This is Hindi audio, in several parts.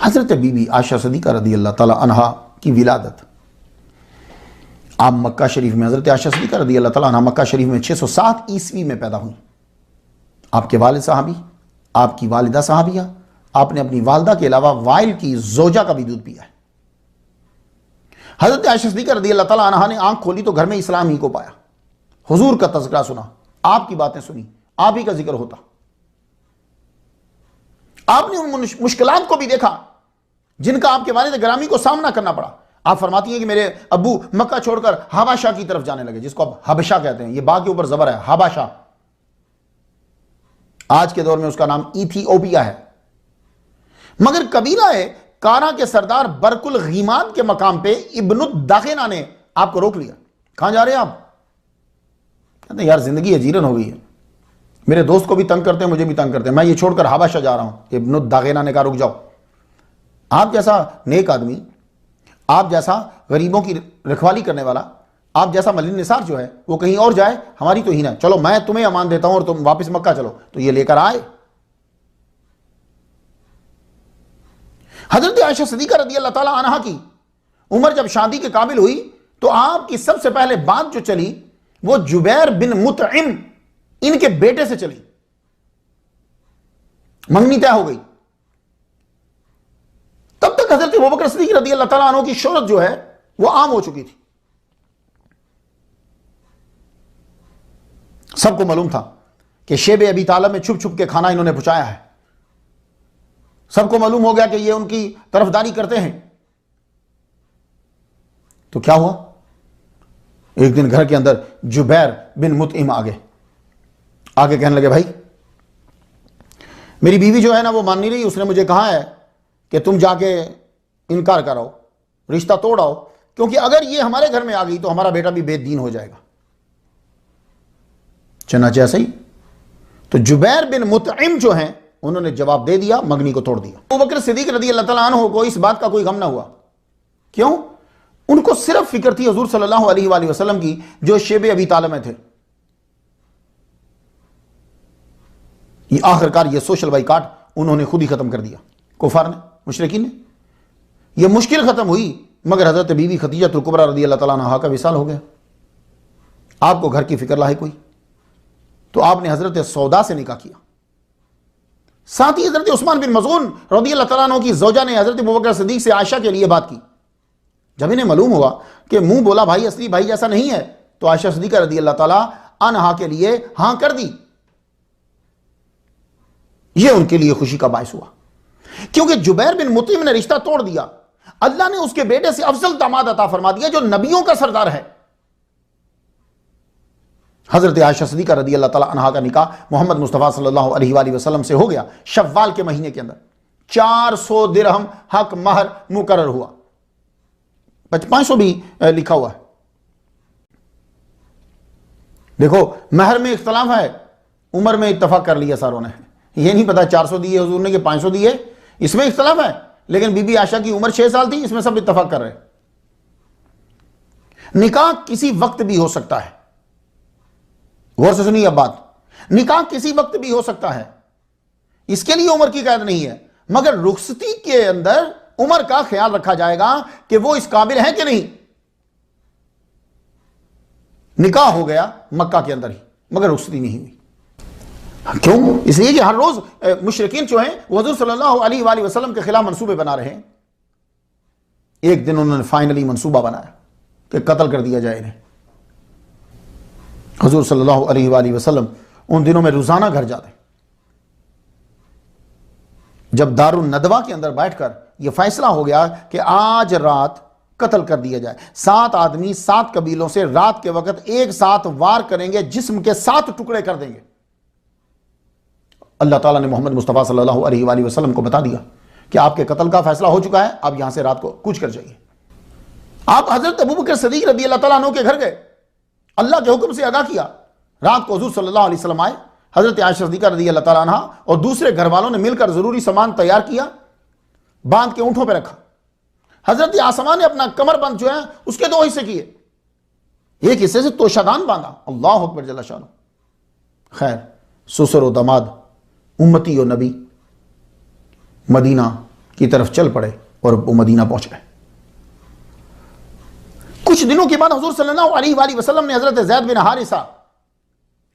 हजरत बीबी आयशा सिद्दीक़ा रज़ी अल्लाह ताला अन्हा की विलादत। आप मक्का शरीफ में, हजरत आयशा सिद्दीक़ा रज़ी अल्लाह ताला अन्हा मक्का शरीफ में 607 ईस्वी में पैदा हुई। आपके वालिद साहबी, आपकी वालिदा साहबिया, आपने अपनी वालदा के अलावा वाइल की जोजा का भी दूध पिया है। हजरत आयशा सिद्दीक़ा रज़ी अल्लाह ताला अन्हा ने आंख खोली तो घर में इस्लाम ही को पाया। हुजूर का तज़किरा सुना, आपकी बातें सुनी, आप ही का जिक्र होता। आपने उन मुश्किलात को भी देखा जिनका आपके वालिद ग्रामी को सामना करना पड़ा। आप फरमाती हैं कि मेरे अब्बू मक्का छोड़कर हबाशा की तरफ जाने लगे, जिसको अब हबशा कहते हैं। ये बा के ऊपर जबर है, हबाशा। आज के दौर में उसका नाम इथियोपिया है। मगर कबीला कारा के सरदार बरकुल गीमान के मकाम पे इब्नुद्दागिना ने आपको रोक लिया। कहां जा रहे हैं आप? कहते यार जिंदगी अजीरन हो गई है, मेरे दोस्त को भी तंग करते हैं, मुझे भी तंग करते हैं, मैं ये छोड़कर हबाशा जा रहा हूं। इब्नुद्दागिना ने कहा रुक जाओ, आप जैसा नेक आदमी, आप जैसा गरीबों की रखवाली करने वाला, आप जैसा मलिन निसार जो है वो कहीं और जाए, हमारी तो ही ना, चलो मैं तुम्हें अमान देता हूं और तुम वापस मक्का चलो। तो ये लेकर आए। हजरत आयशा सिद्दीक़ा रज़ी अल्लाह ताला अन्हा की उम्र जब शादी के काबिल हुई तो आपकी सबसे पहले बात जो चली वो जुबैर बिन मुतइम इनके बेटे से चली। मंगनी तय हो गई। तब तक हजरत अबू बकर सिद्दीक़ रज़ी अल्लाह ताला अन्हु की शोहरत जो है वो आम हो चुकी थी। सबको मालूम था कि शेब अबी तालिब में छुप छुप के खाना इन्होंने पहुंचाया है। सबको मालूम हो गया कि ये उनकी तरफदारी करते हैं। तो क्या हुआ, एक दिन घर के अंदर जुबैर बिन मुतइम आगे कहने लगे भाई मेरी बीवी जो है ना वो मान नहीं रही, उसने मुझे कहा है कि तुम जाके इनकार कराओ, रिश्ता तोड़ आओ, क्योंकि अगर ये हमारे घर में आ गई तो हमारा बेटा भी बेदीन हो जाएगा। चनाचे ऐसा ही। तो जुबैर बिन मुतइम जो हैं उन्होंने जवाब दे दिया, मंगनी को तोड़ दिया। अबू बकर सिद्दीक़ रज़ी अल्लाह ताला अन्हु को इस बात का कोई गम ना हुआ। क्यों? उनको सिर्फ फिक्र थी हुजूर सल्लल्लाहु अलैहि वसल्लम की जो शेब अबी तालिब में थे। ये आखिरकार ये सोशल बाइकाट उन्होंने खुद ही खत्म कर दिया, कुफार ने, मुशरिकीन ने। ये मुश्किल खत्म हुई मगर हजरत बीवी खदीजतुल कुबरा रज़ी अल्लाह ताला अन्हा का विसाल हो गया। आपको घर की फिक्र लाए कोई, तो आपने हजरत सौदा से निकाह किया। साथ ही हजरत उस्मान बिन मज़ून रज़ी अल्लाह ताला अन्हु की ज़ौजा ने हजरत अबू बकर सिद्दीक़ से आयशा के लिए बात की। जब इन्हें मालूम हुआ कि मुंह बोला भाई असली भाई जैसा नहीं है, तो आयशा सिद्दीक़ा रज़ी अल्लाह ताला अन्हा के लिए हां कर दी। यह उनके लिए खुशी का बायस हुआ, क्योंकि जुबैर बिन मुतइम ने रिश्ता तोड़ दिया। अल्लाह ने उसके बेटे से अफजल दामाद अता फरमा दिया जो नबियों का सरदार है। हजरत आयशा सिद्दीक़ा रज़ी अल्लाह ताला अन्हा का निकाह मोहम्मद मुस्तफ़ा सल्लल्लाहु अलैहि वसल्लम से हो गया शव्वाल के महीने के अंदर। 400 दिरहम हक महर मुकर्रर हुआ। 500 भी लिखा हुआ है। देखो महर में इख्तलाफ है, उम्र में इत्तफाक कर लिया सारों ने। ये नहीं पता 400 दिए हुजूर ने कि 500 दिए, इसमें इख्तलाफ है। लेकिन बीबी आयशा की उम्र 6 साल थी, इसमें सब इत्तफाक कर रहे। निकाह किसी वक्त भी हो सकता है। गौर से सुनिए अब बात, निकाह किसी वक्त भी हो सकता है, इसके लिए उम्र की कैद नहीं है। मगर रुखसती के अंदर उम्र का ख्याल रखा जाएगा कि वो इस काबिल है कि नहीं। निकाह हो गया मक्का के अंदर ही मगर रुखसती नहीं हुई। क्यों? इसलिए कि हर रोज मुशरिकीन जो हैं वो हुजूर सल्लल्लाहु अलैहि वसल्लम के खिलाफ मंसूबे बना रहे हैं। एक दिन उन्होंने फाइनली मंसूबा बनाया कि कत्ल कर दिया जाए इन्हें। हुजूर सल्लल्लाहु अलैहि वसल्लम उन दिनों में रोजाना घर जाते। जब दारुन नदवा के अंदर बैठकर यह फैसला हो गया कि आज रात कत्ल कर दिया जाए, 7 आदमी 7 कबीलों से रात के वक्त एक साथ वार करेंगे, जिस्म के 7 टुकड़े कर देंगे। अल्लाह ताला ने मोहम्मद मुस्तफ़ा सल्लल्लाहु अलैहि वसल्लम को बता दिया कि आपके कत्ल का फैसला हो चुका है, आप यहां से रात को कूच कर जाइए। आप हजरत अबू बकर सिद्दीक़ रज़ी अल्लाह ताला अन्हु के घर गए, अल्लाह के हुक्म से अदा किया। रात को हुजूर सल्लल्लाहु अलैहि वसल्लम आए, हजरत आयशा सिद्दीक़ा रज़ी अल्लाह ताला अन्हा और दूसरे घर वालों ने मिलकर जरूरी सामान तैयार किया, बांध के ऊंटों पर रखा। हजरत आसमा ने अपना कमरबंद जो है उसके 2 हिस्से किए, एक हिस्से से तोशादान बांधा। अल्लाह अकबर जल्ला शान। खैर ससुर व दमाद, उम्मती और नबी मदीना की तरफ चल पड़े और वो मदीना पहुंच गए। कुछ दिनों के बाद हुजूर सल्लल्लाहु अलैहि वसल्लम ने हजरत ज़ैद बिन हारिसा,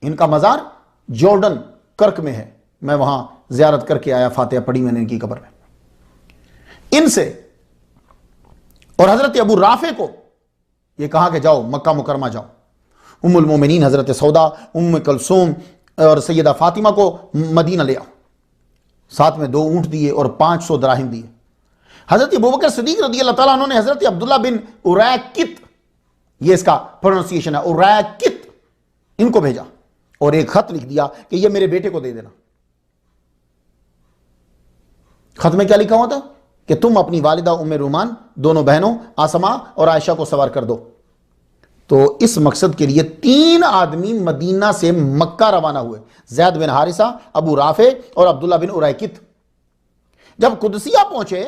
इनका मजार जॉर्डन कर्क में है, मैं वहां जियारत करके आया, फातिहा पढ़ी मैंने इनकी कब्र में, इनसे और हजरत अबू राफे को ये कहा कि जाओ मक्का मुकरमा जाओ। उम्मुल मोमिनीन हजरत सौदा, उम्म कुलसूम और सैयदा फातिमा को मदीना ले आओ। साथ में 2 ऊंट दिए और 500 दराहिम दिए। हजरत अबू बकर सिद्दीक रज़ियल्लाहु ताला अन्हु ने हजरत अब्दुल्ला बिन उरैकित, ये इसका प्रोनाउंसिएशन है, उरैकित, इनको भेजा और एक खत लिख दिया कि ये मेरे बेटे को दे देना। खत में क्या लिखा हुआ था कि तुम अपनी वालिदा उम्मे रुमान, दोनों बहनों आसमा और आयशा को सवार कर दो। तो इस मकसद के लिए 3 आदमी मदीना से मक्का रवाना हुए, ज़ैद बिन हारिसा, अबू राफे और अब्दुल्ला बिन उरैकित। जब कुदसिया पहुंचे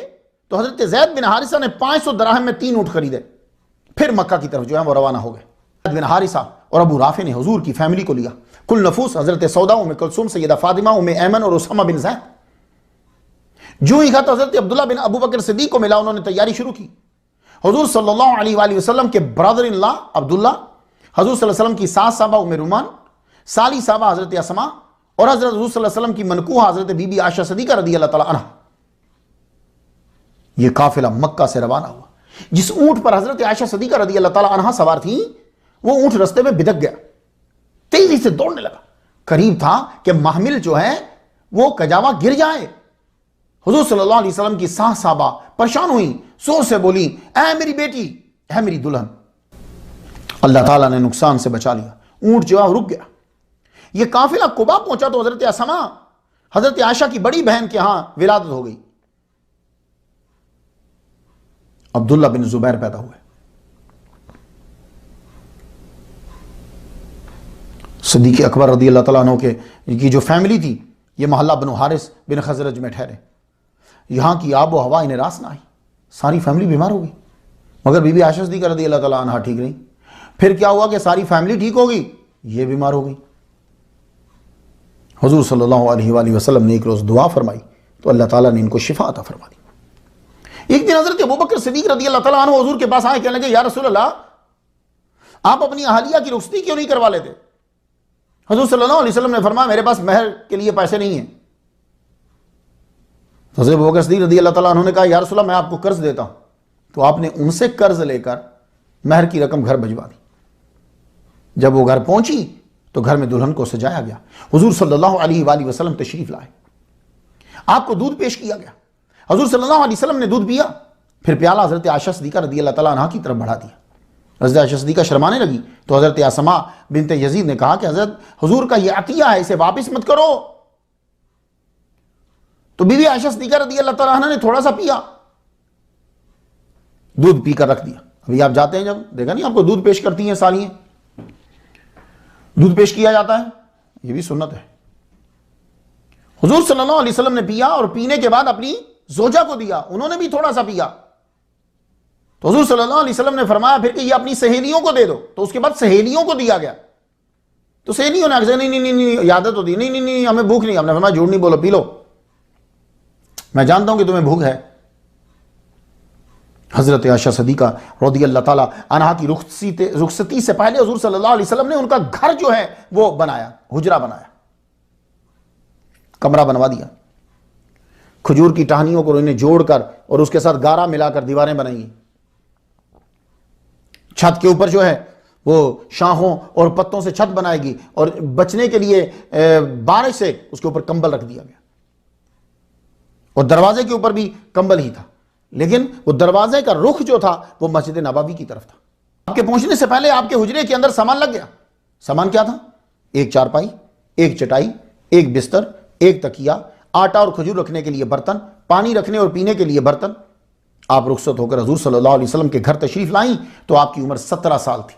तो हजरत ज़ैद बिन हारिसा ने 500 दराहम में 3 ऊंट खरीदे, फिर मक्का की तरफ जो है वो रवाना हो गए। ज़ैद बिन हारिसा और अबू राफे ने हुजूर की फैमिली को लिया, कुल नफूस हजरत सौदा, उम्मे कुलसूम, सैयदा फातिमा, उम्मे ऐमन और उसामा बिन ज़ैद। जो ही खत हजरत अब्दुल्ला बिन अबू बकर सिद्दीक को मिला, उन्होंने तैयारी शुरू की। हुजूर सल्लल्लाहु अलैहि वसल्लम के ब्रदर इन लॉ अब्दुल्ला, हुजूर सल्लल्लाहु अलैहि वसल्लम की सास साहबा उम्मे रुमान, साली साहबा हजरत अस्मा और हजरत हुजूर सल्लल्लाहु अलैहि वसल्लम की मनकूहा हजरत बीबी आयशा सिद्दीका रज़ियल्लाहु ताला अन्हा, यह काफिला मक्का से रवाना हुआ। जिस ऊंट पर हजरत आयशा सिद्दीका रज़ियल्लाहु ताला अन्हा सवार थी, वो ऊंट रास्ते में बिदक गया, तेजी से दौड़ने लगा। करीब था कि महमिल जो है वो कजावा गिर जाए। हुजूर सल्लल्लाहु अलैहि वसल्लम की सास साहबा परेशान हुई, जोर से बोली, ऐ मेरी बेटी, ऐ मेरी दुल्हन। अल्लाह ताला ने नुकसान से बचा लिया, ऊंट जो है रुक गया। यह काफिला कुबा पहुंचा तो हजरत अस्मा, हजरत आयशा की बड़ी बहन के यहां विलादत हो गई। अब्दुल्ला बिन जुबैर पैदा हुए। सिद्दीक़ अकबर रज़ियल्लाहु ताला अन्हु के की जो फैमिली थी, यह मोहल्ला बनु हारिस बिन खजरज में ठहरे। यहां की आबो हवा इन्हें रास ना आई, सारी फैमिली बीमार हो गई, मगर बीबी आयशा सिद्दीक़ा रज़ियल्लाहु ताला अन्हा ठीक रही। फिर क्या हुआ कि सारी फैमिली ठीक हो गई, ये बीमार हो गई। हुजूर सल्लल्लाहु अलैहि वसल्लम ने एक रोज दुआ फरमाई तो अल्लाह ताला ने इनको शिफा अता फरमा दी। एक दिन हजरत अबू बकर सिद्दीक रज़ियल्लाहु ताला अन्हु हुजूर के पास आए, कहने लगे, या रसूल अल्लाह, आप अपनी अहलिया की रुखसती क्यों नहीं करवा लेते? हुजूर सल्लल्लाहु अलैहि वसल्लम ने फरमाया, मेरे पास महर के लिए पैसे नहीं है। तो हजरत अबू बकर सिद्दीक रज़ियल्लाहु ताला अन्हु ने कहा, या रसूल अल्लाह, मैं आपको कर्ज देता हूं। तो आपने उनसे कर्ज लेकर महर की रकम घर भिजवा दी। जब वो घर पहुंची तो घर में दुल्हन को सजाया गया। हुजूर सल्लल्लाहु अलैहि वसल्लम तशरीफ लाए, आपको दूध पेश किया गया। हुजूर सल्लल्लाहु अलैहि वसल्लम ने दूध पिया, फिर प्याला हजरत आयशा सिद्दीका रज़ियल्लाहु ताला अन्हा की तरफ बढ़ा दिया। हजरत आयशा सिद्दीका शर्माने लगी तो हजरत अस्मा बिनते यजीद ने कहा कि हजरत हुजूर का यह अतिया है, इसे वापस मत करो। तो बीवी आयशा सिद्दीका रज़ियल्लाहु ताला अन्हा ने थोड़ा सा पिया, दूध पीकर रख दिया। अभी आप जाते हैं, जब देखा नहीं आपको दूध पेश करती हैं सालियां, दूध पेश किया जाता है, यह भी सुन्नत है। हुजूर सल्लल्लाहु अलैहि वसल्लम ने पिया और पीने के बाद अपनी जोजा को दिया, उन्होंने भी थोड़ा सा पिया। तो हुजूर सल्लल्लाहु अलैहि वसल्लम ने फरमाया फिर कि ये अपनी सहेलियों को दे दो। तो उसके बाद सहेलियों को दिया गया। तो सहेलियों ने अक्सर नहीं नहीं नहीं आदत होती, नहीं नहीं नहीं हमें भूख नहीं। हमने फरमाया झूठ नहीं बोलो, पी लो, मैं जानता हूं कि तुम्हें भूख है। हजरत आयशा सिद्दीका रज़ियल्लाहु ताला अन्हा की रुखसती से पहले हुजूर सल्लल्लाहु अलैहि वसल्लम ने उनका घर जो है वो बनाया, हुजरा बनाया, कमरा बनवा दिया। खजूर की टहनियों को इन्हें जोड़कर और उसके साथ गारा मिलाकर दीवारें बनाई। छत के ऊपर जो है वो शाहों और पत्तों से छत बनाएगी और बचने के लिए बारिश से उसके ऊपर कंबल रख दिया गया। और दरवाजे के ऊपर भी कंबल ही था, लेकिन वो दरवाजे का रुख जो था वो मस्जिद नबवी की तरफ था। आपके पहुंचने से पहले आपके हुजरे के अंदर सामान लग गया। सामान क्या था? एक चारपाई, एक चटाई, एक बिस्तर, एक तकिया, आटा और खजूर रखने के लिए बर्तन, पानी रखने और पीने के लिए बर्तन। आप रुखसत होकर हुजूर सल्लल्लाहु अलैहि वसल्लम के घर तशरीफ लाई तो आपकी उम्र 17 साल थी।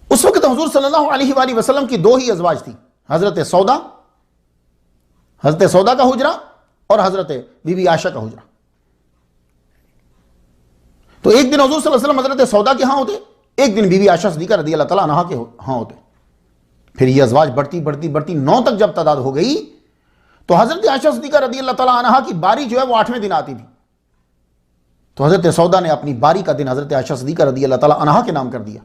उस वक्त हुजूर सल्लल्लाहु अलैहि वसल्लम की 2 ही अज़वाज थी, हजरत सौदा का हुजरा और हजरत बीबी आयशा का हुजरा। तो एक दिन हुजूर सल्लल्लाहु अलैहि वसल्लम हजरत सौदा के यहां होते, एक दिन बीबी आयशा सिद्दीका रज़ियल्लाहु ताला अन्हा के यहां होते। फिर ये अज़वाज बढ़ती बढ़ती बढ़ती 9 तक जब तादाद हो गई तो हजरत आयशा सिद्दीका रदी अल्लाह ताला अन्हा की बारी जो है वो 8वें दिन आती थी। तो हजरत सौदा ने अपनी बारी का दिन हजरत आयशा सिद्दीका रदी अल्लाह ताला अन्हा के नाम कर दिया।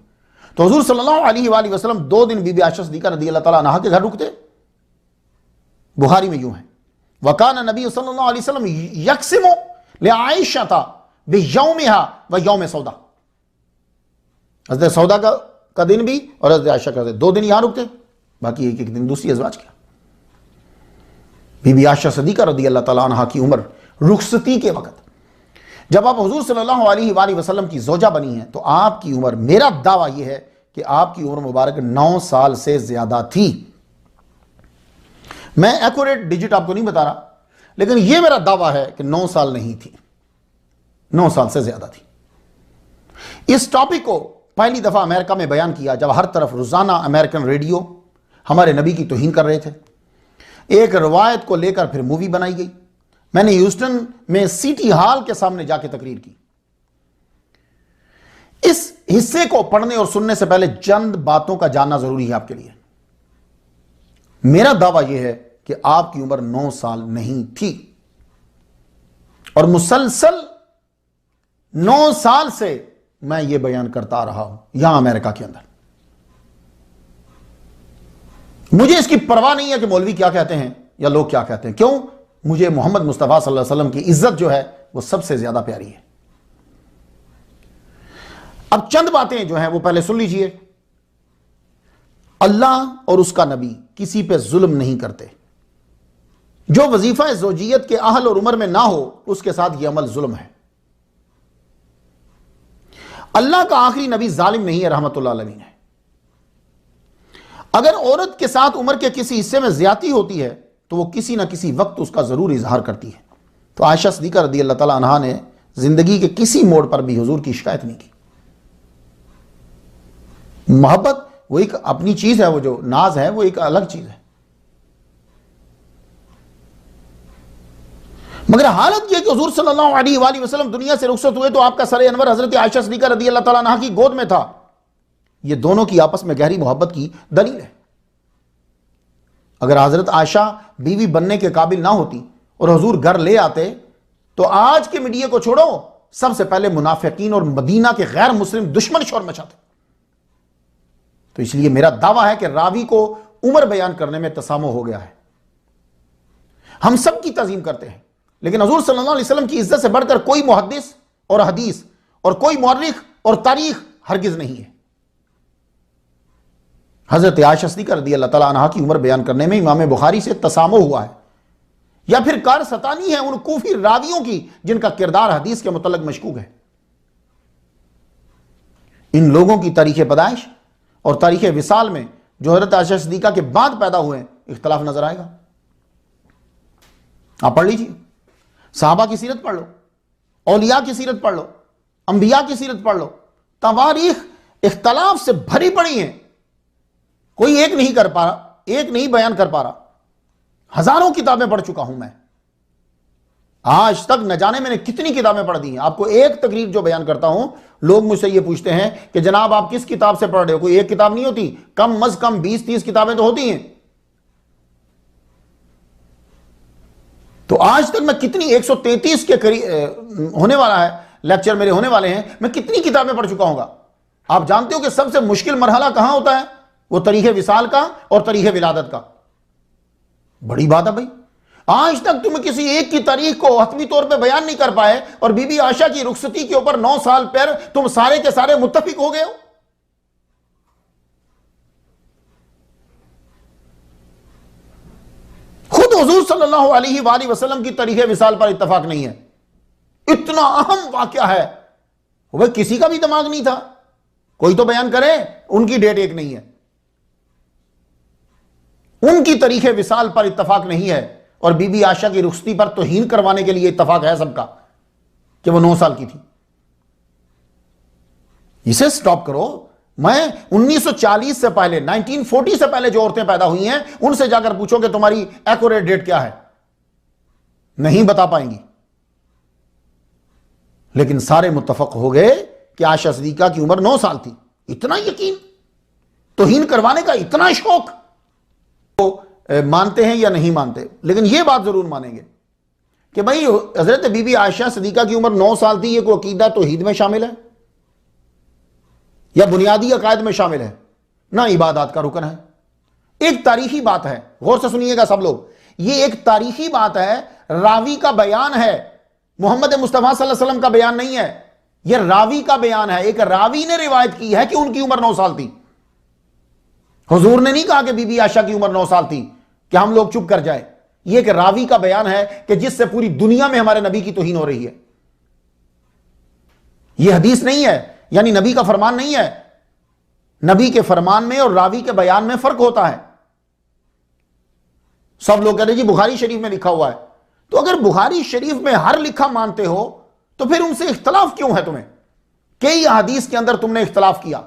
तो हुजूर सल्लल्लाहु अलैहि वसल्लम 2 दिन बीबी आयशा सिद्दीका रदी अल्लाह ताला अन्हा के घर रुकते। बुखारी में यूं है, वकान नबी सल्लल्लाहु अलैहि वसल्लम यक्सिमु लिआयशा बियौमिहा व यौम सौदा। हजरत सौदा का दिन भी और हजरत आयशा का 2 दिन यहां रुकते, बाकी एक दिन दूसरी अज़वाज का। बीबी आयशा सिद्दीका रदी अल्लाह ताला अन्हा की उम्र रुखसती के वक्त जब आप हुजूर सल्लल्लाहु अलैहि वसल्लम की ज़ौजा बनी हैं तो आपकी उम्र, मेरा दावा यह है कि आपकी उम्र मुबारक 9 साल से ज्यादा थी। मैं एक्यूरेट डिजिट आपको नहीं बता रहा, लेकिन यह मेरा दावा है कि 9 साल नहीं थी, 9 साल से ज्यादा थी। इस टॉपिक को पहली दफा अमेरिका में बयान किया जब हर तरफ रोजाना अमेरिकन रेडियो हमारे नबी की तौहीन कर रहे थे। एक रवायत को लेकर फिर मूवी बनाई गई। मैंने ह्यूस्टन में सिटी हॉल के सामने जाके तकरीर की। इस हिस्से को पढ़ने और सुनने से पहले चंद बातों का जानना जरूरी है आपके लिए। मेरा दावा यह है कि आपकी उम्र 9 साल नहीं थी और मुसलसल 9 साल से मैं यह बयान करता आ रहा हूं यहां अमेरिका के अंदर। मुझे इसकी परवाह नहीं है कि मौलवी क्या कहते हैं या लोग क्या कहते हैं। क्यों? मुझे मोहम्मद मुस्तफा सल्लल्लाहु अलैहि वसल्लम की इज्जत जो है वो सबसे ज्यादा प्यारी है। अब चंद बातें जो हैं वो पहले सुन लीजिए। अल्लाह और उसका नबी किसी पे जुल्म नहीं करते। जो वजीफा ज़ौजियत के अहल और उम्र में ना हो उसके साथ यह अमल जुल्म है। अल्लाह का आखिरी नबी जालिम नहीं है, रहमतुल्लाह अलैहि है। अगर औरत के साथ उम्र के किसी हिस्से में ज्यादती होती है तो वो किसी ना किसी वक्त उसका जरूर इजहार करती है। तो आयशा सिद्दीका रदी अल्लाह ताला अन्हा ने जिंदगी के किसी मोड़ पर भी हुजूर की शिकायत नहीं की। मोहब्बत वो एक अपनी चीज है, वो जो नाज है वो एक अलग चीज है। मगर हालत यह कि हुजूर सल्लल्लाहु अलैहि वसल्लम दुनिया से रुखसत हुए तो आपका सर अनवर हजरत आयशा सिद्दीका रदी अल्लाह ताला अन्हा की गोद में था। यह दोनों की आपस में गहरी मोहब्बत की दलील है। अगर हजरत आयशा बीवी बनने के काबिल ना होती और हुजूर घर ले आते तो आज के मीडिया को छोड़ो, सबसे पहले मुनाफिकीन और मदीना के गैर मुस्लिम दुश्मन शोर मचाते। तो इसलिए मेरा दावा है कि रावी को उम्र बयान करने में तसामो हो गया है। हम सब की तज़ीम करते हैं, लेकिन हुजूर सल्लल्लाहु अलैहि वसल्लम की इज्जत से बढ़कर कोई मुहद्दिस और हदीस और कोई मुअर्रिख और तारीख हरगिज नहीं है। हजरत आयशा सिद्दीका रदी अल्लाह ताला अन्हा की उम्र बयान करने में इमाम बुखारी से तसामो हुआ है या फिर कार सतानी है उन कूफी रावियों की जिनका किरदार हदीस के मुतल्लिक मशकूक है। इन लोगों की तारीख पैदाइश और तारीख विसाल में जो हजरत आयशा सिद्दीका के बाद पैदा हुए इख्तलाफ नजर आएगा। आप पढ़ लीजिए, सहाबा की सीरत पढ़ लो, औलिया की सीरत पढ़ लो, अंबिया की सीरत पढ़ लो। तवारीख इख्तलाफ से भरी पड़ी है, कोई एक नहीं कर पा रहा, एक नहीं बयान कर पा रहा। हजारों किताबें पढ़ चुका हूं मैं, आज तक न जाने मैंने कितनी किताबें पढ़ दी हैं। आपको एक तकरीर जो बयान करता हूं, लोग मुझसे ये पूछते हैं कि जनाब आप किस किताब से पढ़ रहे हो? कोई एक किताब नहीं होती, कम अज कम 20-30 किताबें तो होती हैं। तो आज तक मैं कितनी 133 के करीब होने वाला है लेक्चर मेरे होने वाले हैं, मैं कितनी किताबें पढ़ चुका हूंगा। आप जानते हो कि सबसे मुश्किल मरहला कहां होता है? वो तारीख विसाल का और तारीख विलादत का। बड़ी बात है भाई, आज तक तुम किसी एक की तारीख को हतमी तौर पे बयान नहीं कर पाए और बीबी आयशा की रुखसती के ऊपर 9 साल पर तुम सारे के सारे मुत्तफिक हो गए हो। खुद हुजूर सल्लल्लाहु अलैहि वसल्लम की तारीख विसाल पर इत्तफाक नहीं है। इतना अहम वाकया है, वह किसी का भी दिमाग नहीं था। कोई तो बयान करे, उनकी डेट एक नहीं है, उनकी तारीख विसाल पर इत्तफाक नहीं है और बीबी आयशा की रुखसती पर तौहीन करवाने के लिए इत्तफाक है सबका कि वो 9 साल की थी। इसे स्टॉप करो। मैं 1940 से पहले, 1940 से पहले जो औरतें पैदा हुई हैं उनसे जाकर पूछो कि तुम्हारी एक्यूरेट डेट क्या है, नहीं बता पाएंगी। लेकिन सारे मुत्तफक हो गए कि आयशा सिद्दीका की उम्र 9 साल थी। इतना यकीन, तौहीन करवाने का इतना शौक। तो मानते हैं या नहीं मानते, लेकिन यह बात जरूर मानेंगे कि भाई हजरत बीबी आयशा सिद्दीका की उम्र 9 साल थी। यह कोई अकीदा तौहीद में शामिल है या बुनियादी अकायद में शामिल है, ना इबादत का रुकन है। एक तारीखी बात है, गौर से सुनिएगा सब लोग, यह एक तारीखी बात है, रावी का बयान है, मोहम्मद मुस्तफा सल्लल्लाहु अलैहि वसल्लम का बयान नहीं है, यह रावी का बयान है। एक रावी ने रिवायत की है कि उनकी उम्र 9 साल थी। हुजूर ने नहीं कहा कि बीबी आयशा की उम्र 9 साल थी कि हम लोग चुप कर जाए। यह एक रावी का बयान है कि जिससे पूरी दुनिया में हमारे नबी की तौहीन हो रही है। यह हदीस नहीं है, यानी नबी का फरमान नहीं है। नबी के फरमान में और रावी के बयान में फर्क होता है। सब लोग कहते हैं जी बुखारी शरीफ में लिखा हुआ है, तो अगर बुखारी शरीफ में हर लिखा मानते हो तो फिर उनसे इख्तलाफ क्यों है तुम्हें? कई हदीस के अंदर तुमने इख्तलाफ किया।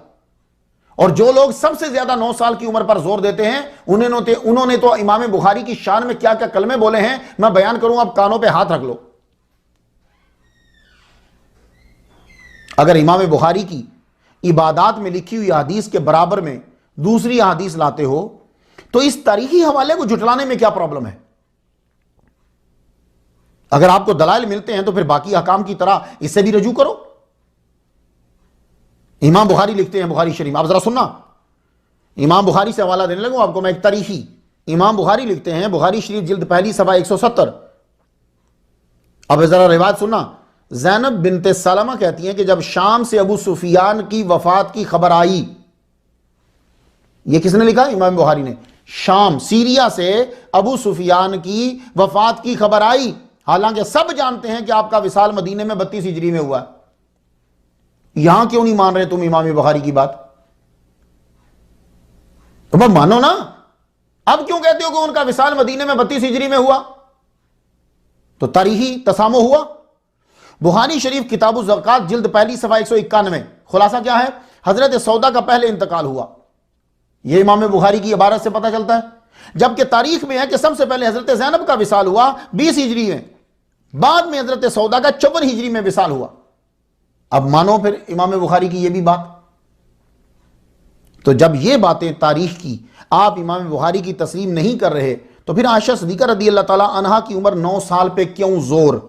और जो लोग सबसे ज्यादा 9 साल की उम्र पर जोर देते हैं उन्होंने तो इमाम बुखारी की शान में क्या क्या कलमे बोले हैं, मैं बयान करूं, आप कानों पे हाथ रख लो। अगर इमाम बुखारी की इबादात में लिखी हुई हदीस के बराबर में दूसरी हदीस लाते हो तो इस तारीखी हवाले को जुटलाने में क्या प्रॉब्लम है? अगर आपको दलाइल मिलते हैं तो फिर बाकी हकाम की तरह इसे भी रजू करो। इमाम बुखारी लिखते हैं बुखारी शरीफ, आप जरा सुनना, इमाम बुखारी से हवाला देने लगूं आपको मैं एक तारीखी। इमाम बुखारी लिखते हैं बुखारी शरीफ जिल्द पहली सफा 170। अब जरा रिवायत सुनना। ज़ैनब बिनते सलमा कहती हैं कि जब शाम से अबू सुफियान की वफात की खबर आई, यह किसने लिखा? इमाम बुखारी ने। शाम, सीरिया से अबू सुफियान की वफात की खबर आई, हालांकि सब जानते हैं कि आपका विसाल मदीने में 32 हिजरी में हुआ। यहां क्यों नहीं मान रहे तुम इमाम बुखारी की बात? तो मानो ना। अब क्यों कहते हो कि उनका विसाल मदीने में 32 हिजरी में हुआ? तो तारीखी तसामो हुआ। बुखारी शरीफ किताबु ज़कात जिल्द पहली सफा 191। खुलासा क्या है? हजरत सौदा का पहले इंतकाल हुआ। यह इमाम बुखारी की इबारत से पता चलता है। जबकि तारीख में है कि सबसे पहले हजरत ज़ैनब का विसाल हुआ 20 हिजरी में, बाद में हजरत सौदा का 54 हिजरी में विसाल हुआ। अब मानो फिर इमाम बुखारी की यह भी बात। तो जब ये बातें तारीख की आप इमाम बुखारी की तस्लीम नहीं कर रहे तो फिर आयशा सिद्दीका रदी अल्लाह ताला अन्हा की उम्र 9 साल पे क्यों जोर?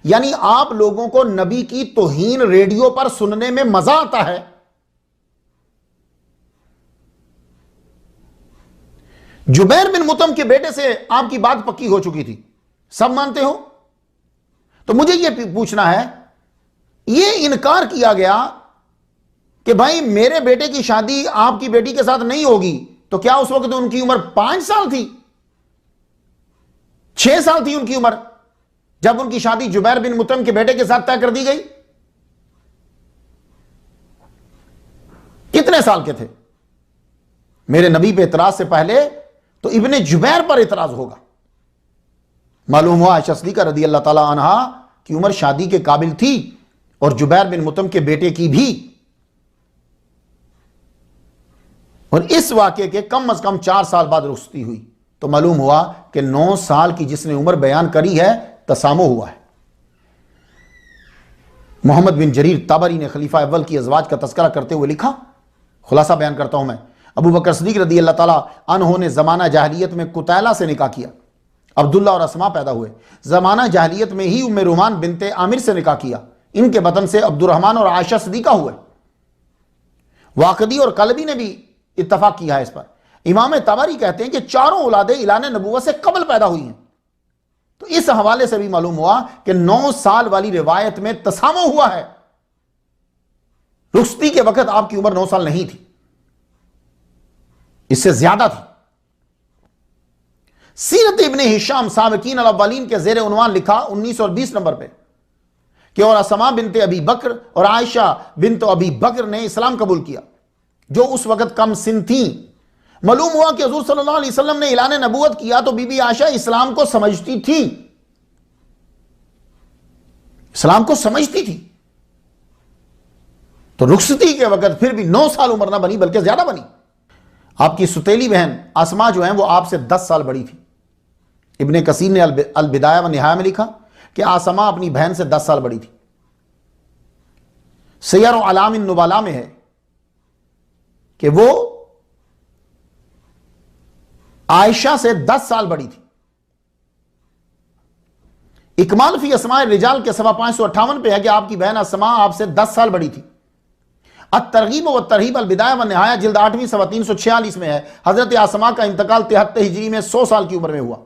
यानी आप लोगों को नबी की तौहीन रेडियो पर सुनने में मजा आता है। जुबैर बिन मुतम के बेटे से आपकी बात पक्की हो चुकी थी, सब मानते हो। तो मुझे यह पूछना है, यह इनकार किया गया कि भाई मेरे बेटे की शादी आपकी बेटी के साथ नहीं होगी, तो क्या उस वक्त उनकी उम्र 5 साल थी? 6 साल थी उनकी उम्र जब उनकी शादी जुबैर बिन मुतम के बेटे के साथ तय कर दी गई? कितने साल के थे? मेरे नबी पे इतराज से पहले तो इब्ने जुबैर पर इतराज होगा। मालूम हुआ आयशा सिद्दीका रदी अल्लाह ताला अन्हा की उम्र शादी के काबिल थी और जुबैर बिन मुतम के बेटे की भी। और इस वाक़े के कम से कम 4 साल बाद रुखसती हुई तो मालूम हुआ कि 9 साल की जिसने उम्र बयान करी है तसामो हुआ है। मोहम्मद बिन जरीर तबरी ने खलीफा अव्वल की अज़वाज का तज़किरा करते हुए लिखा, खुलासा बयान करता हूं मैं। अबू बकर सिद्दीक रदी अल्लाह ताला अन्हो ने ज़माना जाहिलियत में कुतैला से निकाह किया। अब्दुल्ला और अस्मा पैदा हुए। ज़माना जाहिलियत में ही उम्मे रुमान बिनते आमिर से निकाह किया। इनके बतन से अब्दुर्रहमान और आयशा सिद्दीका हुए। वाक़दी और कलबी ने भी इत्तफाक किया है इस पर। इमाम तबरी कहते हैं कि चारों औलादे इलान नबुव्वत से कबल पैदा हुई हैं। तो इस हवाले से भी मालूम हुआ कि 9 साल वाली रिवायत में तसामो हुआ है। रुखसती के वक्त आपकी उम्र 9 साल नहीं थी, इससे ज्यादा थी। सीरत इब्ने हिशाम साबिकीन अल अव्वलीन के जेर उन्वान लिखा 19 और 20 नंबर पे कि और असमा बिनते अबी बकर और आयशा बिनत अबी बकर ने इस्लाम कबूल किया जो उस वक्त कम सिन थी। मालूम हुआ कि हुजूर सल्लल्लाहु अलैहि वसल्लम ने ऐलान नबूवत किया तो बीबी आयशा इस्लाम को समझती थी, इस्लाम को समझती थी। तो रुखसती के वक्त फिर भी 9 साल उम्र ना बनी बल्कि ज्यादा बनी। आपकी सुतेली बहन आसमा जो है वो आपसे 10 साल बड़ी थी। इब्ने कसीर ने अल बिदाया व निहाया में लिखा कि आसमा अपनी बहन से 10 साल बड़ी थी। सियर व अलाम नुबाला में है कि वो आयशा से 10 साल बड़ी थी। इकमाल फी अस्माए रिजाल के सवा 558 पे है कि आपकी बहन अस्मा आपसे 10 साल बड़ी थी। अत-तरगीब व तरहीब अल-बिदाया व निहाया जिल्द 8वीं सवा 346 में है, हजरत अस्मा का इंतकाल 73 हिजरी में 100 साल की उम्र में हुआ।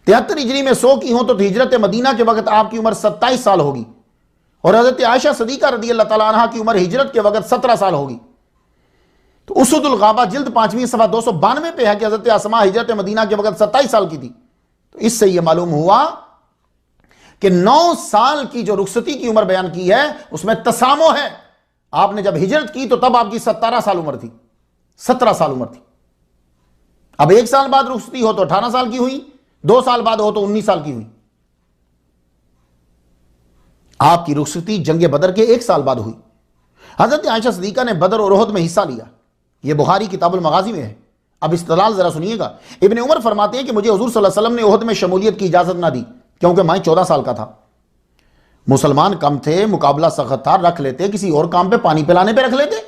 73 हिजरी में 100 की हो तो हिजरत मदीना के वक्त आपकी उम्र 27 साल होगी और हजरत आयशा सदीका रदी अल्लाह तआला अन्हा की उम्र हिजरत के वक्त 17 साल होगी। तो उसुदुल गाबा जिल्द 5वीं सवा 292 पे है कि हजरत अस्मा हिजरत मदीना के वक्त 27 साल की थी। तो इससे यह मालूम हुआ कि 9 साल की जो रुखसती की उम्र बयान की है उसमें तसामो है। आपने जब हिजरत की तो तब आपकी 17 साल उम्र थी, 17 साल उम्र थी। अब 1 साल बाद रुखसती हो तो 18 साल की हुई, 2 साल बाद हो तो 19 साल की हुई। आपकी रुखसती जंग बदर के 1 साल बाद हुई। हजरत आयशा सिद्दीका ने बदर और उहद में हिस्सा लिया। यह बुखारी किताबुल मगाजी में है। अब इस्तदलाल जरा सुनिएगा। इब्ने उमर फरमाते हैं कि मुझे हुजूर सल्लल्लाहु अलैहि वसल्लम ने उहद में शमूलियत की इजाजत ना दी क्योंकि मैं 14 साल का था। मुसलमान कम थे, मुकाबला सख्त था, रख लेते, किसी और काम पे पानी पिलाने पे रख लेते,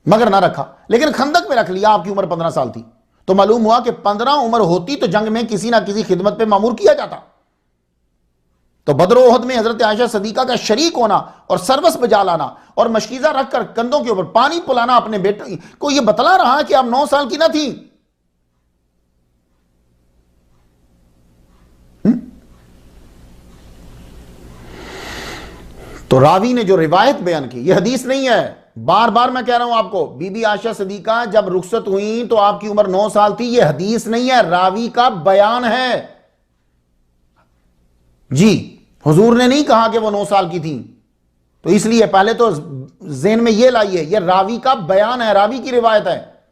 मगर ना रखा। लेकिन खंदक में रख लिया। आपकी उम्र 15 साल थी तो मालूम हुआ कि 15 उम्र होती तो जंग में किसी ना किसी खिदमत पे मामूर किया जाता। तो बदर उहद में हजरत आयशा सदीका का शरीक होना और सर्वस बजा लाना और मशकीजा रखकर कंधों के ऊपर पानी पिलाना अपने बेटे को यह बतला रहा है कि आप 9 साल की ना थी। तो रावी ने जो रिवायत बयान की यह हदीस नहीं है। बार बार मैं कह रहा हूं आपको, बीबी आयशा सदीका जब रुखसत हुई तो आपकी उम्र 9 साल थी। यह हदीस नहीं है, रावी का बयान है जी। हुजूर ने नहीं कहा कि वो 9 साल की थी। तो इसलिए पहले तो ज़हन में यह लाइए, यह रावी का बयान है, रावी की रिवायत है।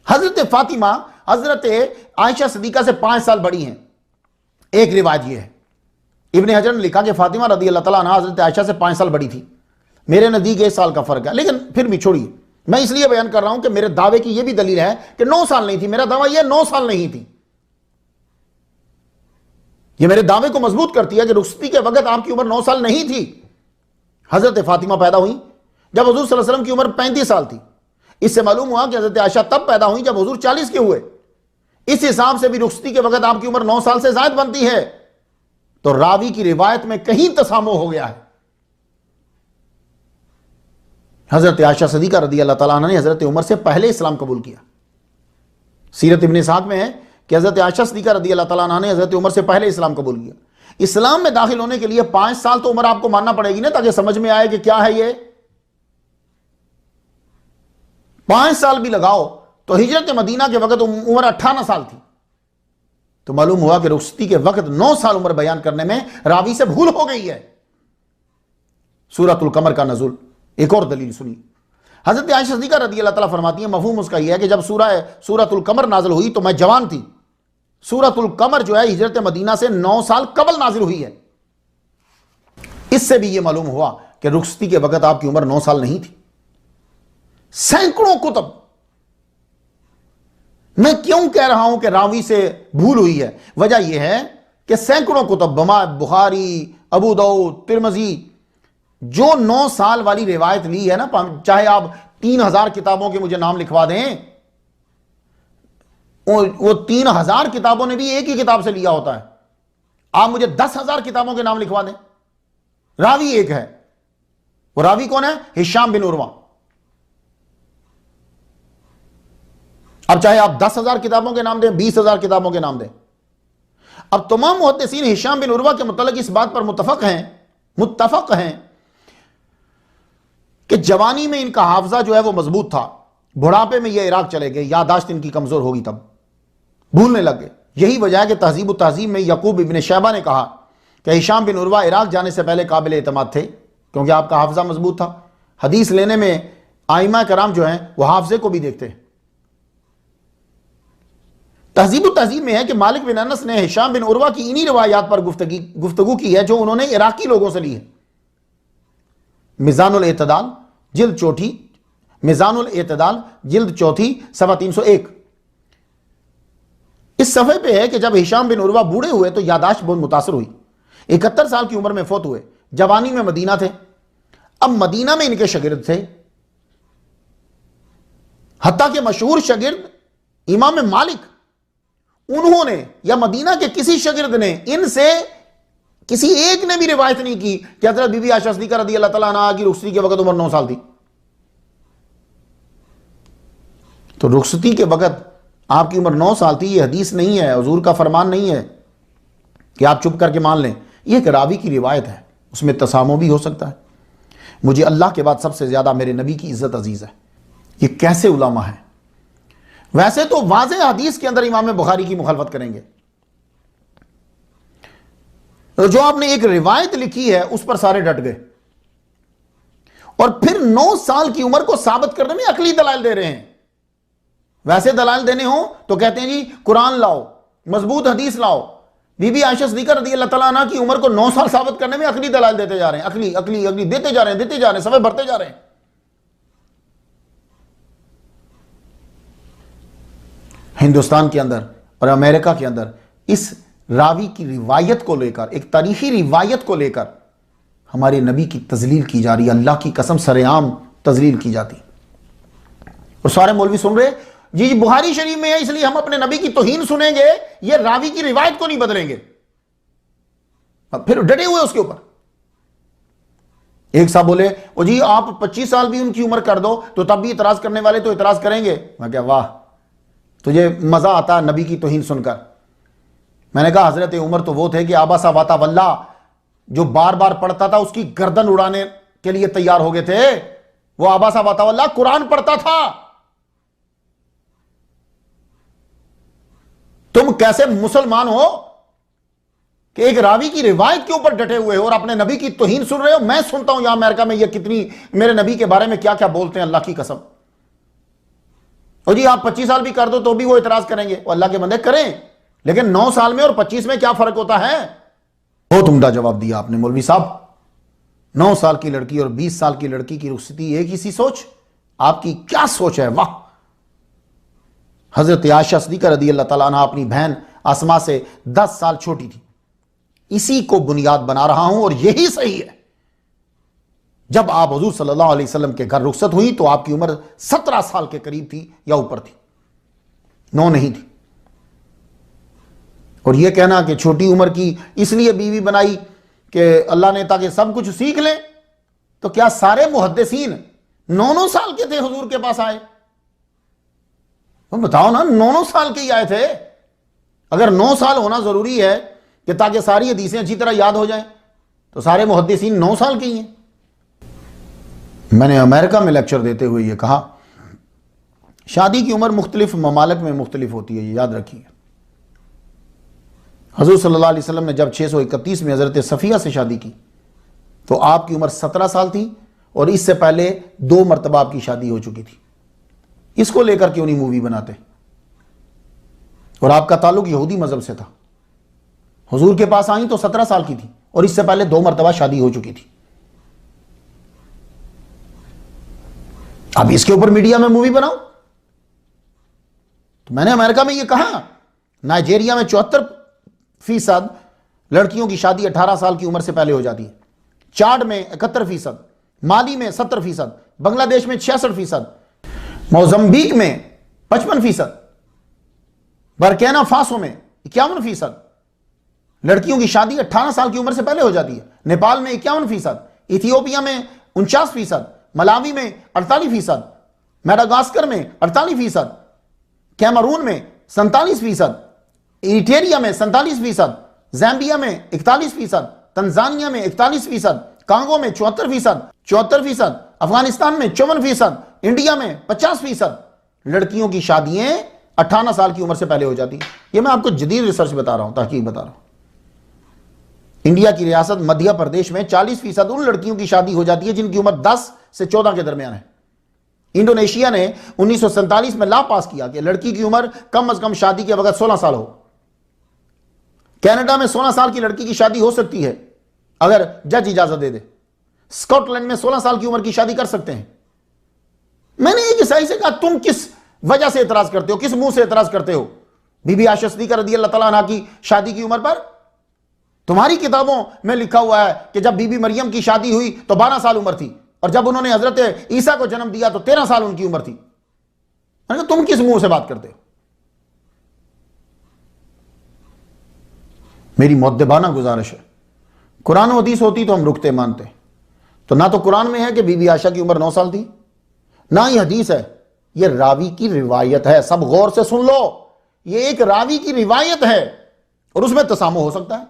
हजरत फातिमा हजरत आयशा सदीका से 5 साल बड़ी हैं। एक रिवायत यह है, इब्ने हजर ने लिखा कि फातिमा रदी अल्लाह तआला अन्हा हजरत आयशा से 5 साल बड़ी थी। मेरे नजदीक 1 साल का फर्क है, लेकिन फिर भी छोड़िए। मैं इसलिए बयान कर रहा हूं कि मेरे दावे की यह भी दलील है कि 9 साल नहीं थी। मेरा दावा यह 9 साल नहीं थी। यह मेरे दावे को मजबूत करती है कि रुखसती के वक्त आपकी उम्र 9 साल नहीं थी। हजरत फातिमा पैदा हुई जब हुजूर सल्लल्लाहु अलैहि वसल्लम की उम्र 35 साल थी। इससे मालूम हुआ कि हजरत आयशा तब पैदा हुई जब हुजूर 40 के हुए। इस हिसाब से भी रुखसती के वक्त आपकी उम्र 9 साल से ज्यादा बनती है। तो रावी की रिवायत में कहीं तसामो हो गया है। हजरत आयशा सदीका रदी अल्लाह तआला अन्हा ने हजरत उमर से पहले इस्लाम कबूल किया। सीरत इब्ने इस्हाक में है कि हजरत आयशा सदीका रदी अल्लाह तआला अन्हा ने हजरत उमर से पहले इस्लाम कबूल किया। इस्लाम में दाखिल होने के लिए 5 साल तो उम्र आपको मानना पड़ेगी ना, ताकि समझ में आए कि क्या है ये। 5 साल भी लगाओ तो हिजरत मदीना के वक्त उम्र 18 साल थी। तो मालूम हुआ कि रुखसती के वक्त 9 साल उम्र बयान करने में रावी से भूल हो गई है। सूरतुल कमर का नज़ुल, एक और दलील सुनिए। हजरत आयशा सिद्दीका रदी अल्लाह तआला फरमाती है, मफहूम उसका यह है कि जब सूरतुल कमर नाजिल हुई तो मैं जवान थी। सूरतुल कमर जो है हिजरत मदीना से 9 साल कबल नाजिल हुई है। इससे भी यह मालूम हुआ कि रुखसती के वक्त आपकी उम्र 9 साल नहीं थी। सैकड़ों कुतुब, मैं क्यों कह रहा हूं कि रावी से भूल हुई है, वजह यह है कि सैकड़ों कुतुब बुखारी, अबू दाऊद, तिरमिज़ी जो 9 साल वाली रिवायत ली है ना, चाहे आप 3000 किताबों के मुझे नाम लिखवा दें, वो 3000 किताबों ने भी एक ही किताब से लिया होता है। आप मुझे 10,000 किताबों के नाम लिखवा दें, रावी एक है। वो रावी कौन है? हिशाम बिन उर्वा। अब चाहे आप 10,000 किताबों के नाम दें, 20,000 किताबों के नाम दें, अब तमाम मुहद्दिसीन हिशाम बिन उर्वा के मुतल्लिक इस बात पर मुत्तफक हैं कि जवानी में इनका हाफजा जो है वो मजबूत था, बुढ़ापे में ये इराक चले गए, यादाश्त इनकी कमजोर होगी, तब भूलने लग गए। यही वजह है कि तहजीब तहजीब में यकूब इब्न शैबा ने कहा कि हिशाम बिन उर्वा इराक जाने से पहले काबिल एतमाद थे, क्योंकि आपका हाफजा मजबूत था। हदीस लेने में आइमा कराम जो हैं वो हाफजे को भी देखते हैं। तहजीब तहजीब में है कि मालिक बिन अनस ने हिशाम बिन उर्वा की इन्हीं रिवायात पर गुफ्तगू की है जो उन्होंने इराकी लोगों से ली है। मिजानुल एतदाल जिल्द चौथी, मिजानुल एतदाल जिल्द चौथी सवा 301। इस सफ़े पे है कि जब हिशाम बिन उर्वा बूढ़े हुए तो यादाश्त बहुत मुतासर हुई। 71 साल की उम्र में फौत हुए। जवानी में मदीना थे। अब मदीना में इनके शागिर्द थे हत्ता के मशहूर शागिर्द इमाम मालिक, उन्होंने या मदीना के किसी शागिर्द ने, इनसे किसी एक ने भी रिवायत नहीं की कि हजरत बीबी आयशा सिद्दीका रज़ी अल्लाह तआला अन्हा की रुखसती के वक्त उम्र 9 साल थी। तो रुखसती के वक्त आपकी उम्र 9 साल थी, यह हदीस नहीं है, हुजूर का फरमान नहीं है कि आप चुप करके मान लें। यह एक रावी की रिवायत है, उसमें तसामो भी हो सकता है। मुझे अल्लाह के बाद सबसे ज्यादा मेरे नबी की इज्जत अजीज है। ये कैसे उलमा है? वैसे तो वाज़ेह हदीस के अंदर इमाम बुखारी की मुखालफत करेंगे, तो जो आपने एक रिवायत लिखी है उस पर सारे डट गए, और फिर 9 साल की उम्र को साबित करने में अकली दलाइल दे रहे हैं। वैसे दलाइल देने हो तो कहते हैं जी कुरान लाओ, मजबूत हदीस लाओ। बीबी आयशा सिद्दीका रज़ी अल्लाह तआला अन्हा की उम्र को 9 साल साबित करने में अकली दलाइल देते जा रहे हैं, अकली अकली अकली देते जा रहे हैं, समय बढ़ते जा रहे हैं। हिंदुस्तान के अंदर और अमेरिका के अंदर इस रावी की रिवायत को लेकर, एक तारीखी रिवायत को लेकर हमारे नबी की तजलील की जा रही है। अल्लाह की कसम सरेआम तजलील की जाती, और सारे मौलवी सुन रहे जी बुखारी शरीफ में है इसलिए हम अपने नबी की तौहीन सुनेंगे, ये रावी की रिवायत को नहीं बदलेंगे। अब फिर डटे हुए उसके ऊपर। एक साहब बोले ओ जी आप 25 साल भी उनकी उम्र कर दो तो तब भी इतराज करने वाले तो इतराज करेंगे। मैं क्या वाह, तुझे मजा आता नबी की तौहीन सुनकर। मैंने कहा हजरत उमर तो वो थे कि आबासा वाता वल्ला, जो बार बार पढ़ता था उसकी गर्दन उड़ाने के लिए तैयार हो गए थे। वो आबासा वाता वल्ला कुरान पढ़ता था। तुम कैसे मुसलमान हो कि एक रावी की रिवायत के ऊपर डटे हुए हो और अपने नबी की तौहीन सुन रहे हो? मैं सुनता हूं यहां अमेरिका में ये कितनी मेरे नबी के बारे में क्या क्या बोलते हैं, अल्लाह की कसम। और जी आप 25 साल भी कर दो तो भी वो इतराज करेंगे। वो अल्लाह के बंदे करें, लेकिन 9 साल में और 25 में क्या फर्क होता है? बहुत उम्दा जवाब दिया आपने मौलवी साहब। 9 साल की लड़की और 20 साल की लड़की की रुखसती एक ही सी सोच। आपकी क्या सोच है, वाह। हजरत आयशा सिद्दीका रज़ी अल्लाह तआला अन्हा अपनी बहन अस्मा से 10 साल छोटी थी। इसी को बुनियाद बना रहा हूं और यही सही है। जब आप हुजूर सल्लल्लाहु अलैहि वसल्लम के घर रुखसत हुई तो आपकी उम्र 17 साल के करीब थी या ऊपर थी, 9 नहीं थी। और यह कहना कि छोटी उम्र की इसलिए बीवी बनाई कि अल्लाह ने ताकि सब कुछ सीख ले, तो क्या सारे मुहद्दिसीन 9 साल के थे हुजूर के पास आए? तो बताओ ना, 9 साल के ही आए थे। अगर 9 साल होना जरूरी है कि ताकि सारी हदीसें अच्छी तरह याद हो जाएं, तो सारे मुहद्दिसीन 9 साल के ही हैं। मैंने अमेरिका में लेक्चर देते हुए यह कहा, शादी की उम्र मुख्तलिफ ममालिक में मुख्तलिफ होती है, ये याद रखिए। हज़रत सल्लल्लाहु अलैहि वसल्लम ने जब 631 में हज़रत सफ़िया से शादी की तो आपकी उम्र 17 साल थी, और इससे पहले 2 मरतबा आपकी शादी हो चुकी थी। इसको लेकर क्यों नहीं मूवी बनाते? और आपका ताल्लुक यहूदी मजहब से था। हुजूर के पास आई तो 17 साल की थी और इससे पहले 2 मरतबा शादी हो चुकी थी। अब इसके ऊपर मीडिया में मूवी बनाओ। तो मैंने अमेरिका में यह कहा, नाइजीरिया में 74% लड़कियों की शादी 18 साल की उम्र से पहले हो जाती है, चाड में 71%, माली में 70%, बांग्लादेश में 66%, मोजम्बिक में 55%, बरकीना फासो में 51% लड़कियों की शादी 18 साल की उम्र से पहले हो जाती है। नेपाल में 51%, इथियोपिया में 49%, मलावी में 48%, मेडागास्कर में 48%, कैमरून में 47%, इरिट्रिया में 47%, ज़ैम्बिया में 41%, तंजानिया में 41%, कांगो में 74%, अफगानिस्तान में 54%, इंडिया में 50% लड़कियों की शादियां 18 साल की उम्र से पहले हो जाती है। यह मैं आपको जदीद रिसर्च बता रहा हूं, तहकीक बता रहा हूं। इंडिया की रियासत मध्य प्रदेश में 40% उन लड़कियों की शादी हो जाती है जिनकी उम्र 10 से 14 के दरमियान है। इंडोनेशिया ने 1947 में लॉ पास किया कि लड़की की उम्र कम से कम शादी के वक्त 16 साल हो। कनाडा में 16 साल की लड़की की शादी हो सकती है अगर जज इजाजत दे दे। स्कॉटलैंड में 16 साल की उम्र की शादी कर सकते हैं। मैंने एक ईसाई से कहा, तुम किस वजह से एतराज करते हो, किस मुंह से एतराज करते हो बीबी आयशा सिद्दीका रज़ी अल्लाह तआला अन्हा की शादी की उम्र पर? तुम्हारी किताबों में लिखा हुआ है कि जब बीबी मरियम की शादी हुई तो 12 साल उम्र थी, और जब उन्होंने हजरत ईसा को जन्म दिया तो 13 साल उनकी उम्र थी। मैंने कहा तुम किस मुंह से बात करते हो? मेरी मुअद्दबाना गुजारिश है, कुरान और हदीस होती तो हम रुकते मानते। तो ना तो कुरान में है कि बीबी आयशा की उम्र 9 साल थी, ना ही हदीस है, यह रावी की रिवायत है। सब गौर से सुन लो, यह एक रावी की रिवायत है और उसमें तसामो हो सकता है।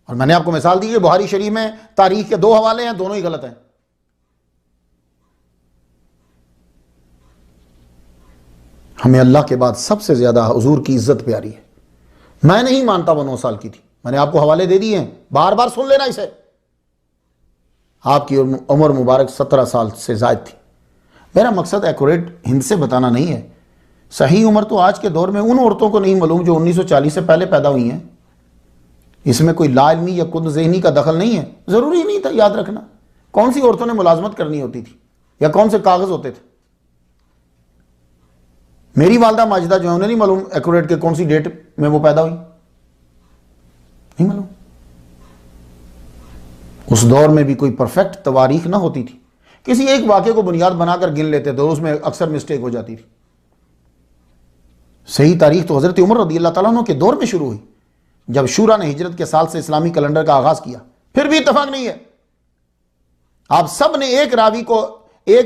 और मैंने आपको मिसाल दी है, बुखारी शरीफ में तारीख के 2 हवाले हैं, दोनों ही गलत हैं। हमें अल्लाह के बाद सबसे ज्यादा हुजूर की इज्जत प्यारी है। मैं नहीं मानता वो 9 साल की थी, मैंने आपको हवाले दे दिए हैं, बार बार सुन लेना इसे। आपकी उम्र मुबारक 17 साल से ज्यादा थी। मेरा मकसद एक्यूरेट हिंद से बताना नहीं है, सही उम्र तो आज के दौर में उन औरतों को नहीं मालूम जो 1940 से पहले पैदा हुई हैं। इसमें कोई लाइल्मी या खुद ज़हनी का दखल नहीं है, ज़रूरी नहीं था याद रखना कौन सी औरतों ने मुलाजमत करनी होती थी या कौन से कागज़ होते थे। मेरी वालदा माजिदा जो है उन्हें नहीं मालूम एक्यूरेट के कौन सी डेट में वो पैदा हुई, नहीं मालूम। उस दौर में भी कोई परफेक्ट तवारीख ना होती थी, किसी एक वाक़े को बुनियाद बनाकर गिन लेते थे, उसमें अक्सर मिस्टेक हो जाती थी। सही तारीख तो हज़रत उमर रज़ी अल्लाह तआला अन्हु के दौर में शुरू हुई, जब शूरा ने हिजरत के साल से इस्लामी कैलेंडर का आगाज किया। फिर भी इत्तफाक नहीं है। आप सब ने एक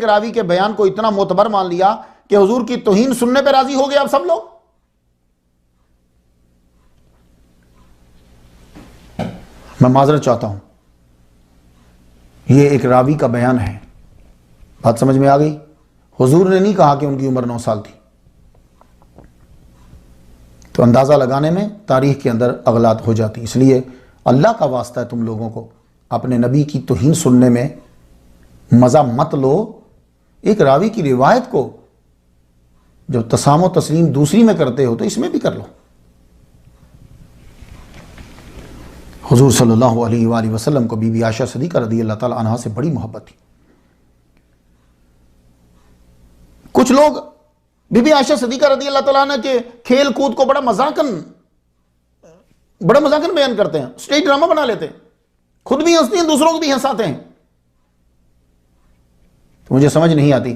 रावी के बयान को इतना मोतबर मान लिया कि हुजूर की तौहीन सुनने पर राजी हो गए आप सब लोग। मैं माजरत चाहता हूं, यह एक रावी का बयान है, बात समझ में आ गई? हुजूर ने नहीं कहा कि उनकी उम्र 9 साल थी। तो अंदाज़ा लगाने में तारीख के अंदर अगलात हो जाती। इसलिए अल्लाह का वास्ता है, तुम लोगों को अपने नबी की तौहीन सुनने में मज़ा मत लो। एक रावी की रिवायत को जब तसामो तस्लीम दूसरी में करते हो तो इसमें भी कर लो। हुजूर सल्लल्लाहु अलैहि वसल्लम को बीबी आयशा सिद्दीक़ा रज़ियल्लाहु ताला अन्हा से बड़ी मोहब्बत थी। कुछ लोग बीबी आयशा सिद्दीक़ा रज़ियल्लाहु ताला अन्हा के खेल कूद को बड़ा मजाकन बयान करते हैं, स्टेज ड्रामा बना लेते हैं, खुद भी हंसती हैं, दूसरों को भी हंसाते हैं। तो मुझे समझ नहीं आती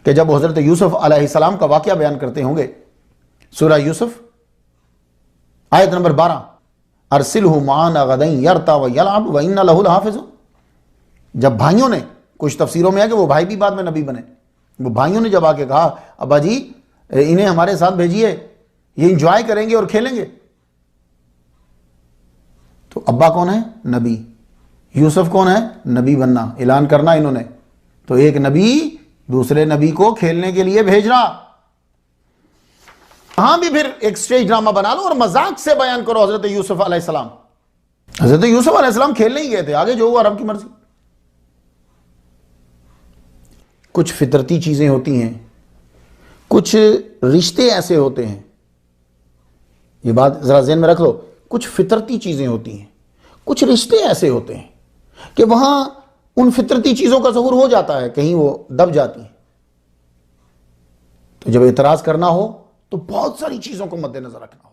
कि जब हज़रत यूसुफ अलैहिस्सलाम का वाक़या बयान करते होंगे, सूरह यूसुफ आयत नंबर 12, अरसिलहु माना गदन यरता व यलअब व इन्ना लहु लहाफ़िज़ुन। जब भाइयों ने, कुछ तफसीरों में है कि वो भाई भी बाद में नबी बने, वो भाइयों ने जब आके कहा अब्बा जी इन्हें हमारे साथ भेजिए, ये इंजॉय करेंगे और खेलेंगे। तो अब्बा कौन है? नबी। यूसुफ कौन है? नबी बनना, ऐलान करना इन्होंने। तो एक नबी दूसरे नबी को खेलने के लिए भेज रहा। वहां भी फिर एक स्टेज ड्रामा बना लो और मजाक से बयान करो हजरत यूसुफ अलैहिस्सलाम। हजरत यूसुफ अलैहिस्सलाम खेलने ही गए थे, आगे जो हुआ रब की मर्जी। कुछ फितरती चीजें होती हैं, कुछ रिश्ते ऐसे होते हैं, ये बात जरा ज़हन में रख लो। कुछ फितरती चीजें होती हैं, कुछ रिश्ते ऐसे होते हैं कि वहां उन फितरती चीजों का ज़हूर हो जाता है, कहीं वो दब जाती हैं। तो जब एतराज करना हो तो बहुत सारी चीजों को मद्देनजर रखना हो।